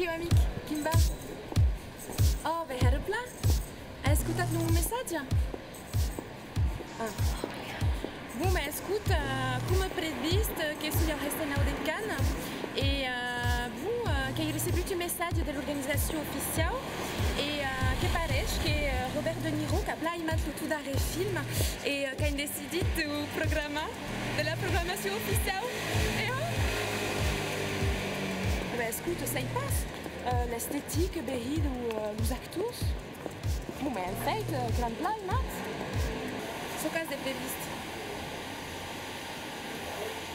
Dio, amic, Kimba. Oh, vai herpla? Hai ascoltato un messaggio? Ah. Bon, ben écoute, comme prévu, que suis resté dans le Cana et bon, qu'ei reçu un message de l'organisation officiau et que parece que Robert De Niro qui a playmat tout darrèr film et qui a décidé du programme de la programmation officielle. Et ben écoute, ça y passe. L'esthétique, berrid ou les acteurs. Bon, ben en fait, grand playmat. Ce cas de préviste.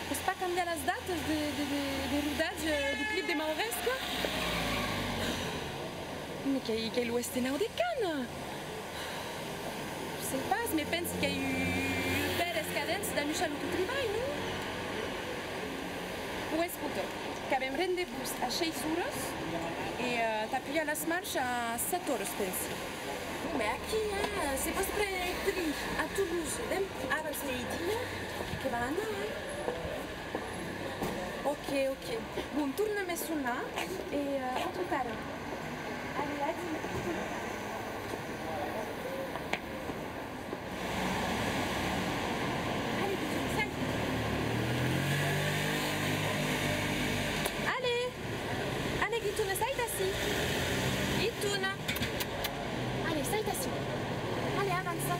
Posso pas cambiar as datas de rodagem do clipe de Mauresco? Mais qu'ei l'ouest nau de Cana. Je sais pas, mais pense qu'il y a eu belles cadences da Michel au travail, non? Ou escuta, qu'avem rendez-vous a 6 horas et t'appuies à la marche à 7 horas, pense. Mais aqui, c'est pas près à Toulouse. Ara c'est dia que va anar, Ok. Bun, torna-me sonar et a tot ara. Allez, allez. Allez, petit, sai. Allez, Guituna, sai d'ací. Guituna. Allez, sai d'ací. Allez, avança.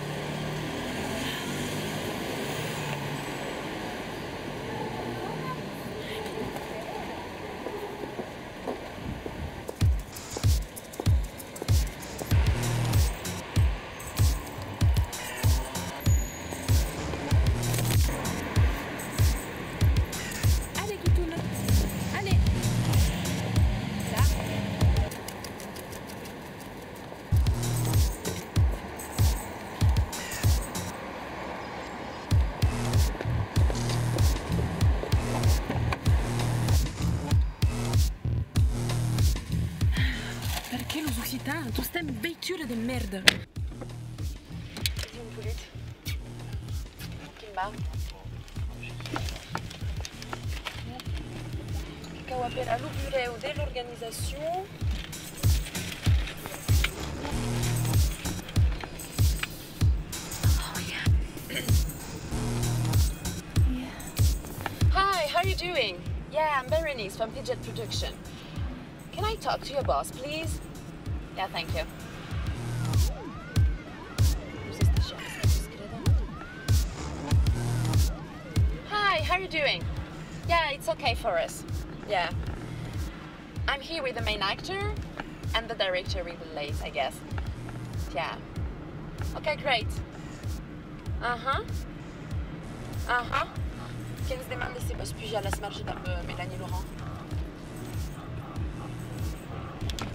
Perché los occitans, tu stem beiture de merda. Dis une poulette. Kimba. Qu'au appelle à l'oubureu de l'organisation. Oh yeah. Hi, how are you doing? Yeah, I'm Berenice from Piget Production. Can I talk to your boss, please? Yeah, thank you. Hi, how are you doing? Yeah, it's okay for us. Yeah. I'm here with the main actor and the director will be late, I guess. Yeah. Okay, great. Qu'elle se demande si c'est pas à la smarche d'un peu Mélanie Laurent.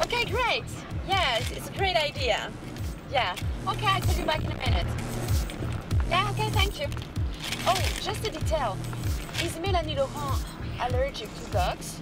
Okay, great. Yeah, it's a great idea. Yeah. Okay, I'll call you back in a minute. Yeah, okay, thank you. Oh, just a detail. Is Mélanie Laurent allergic to dogs?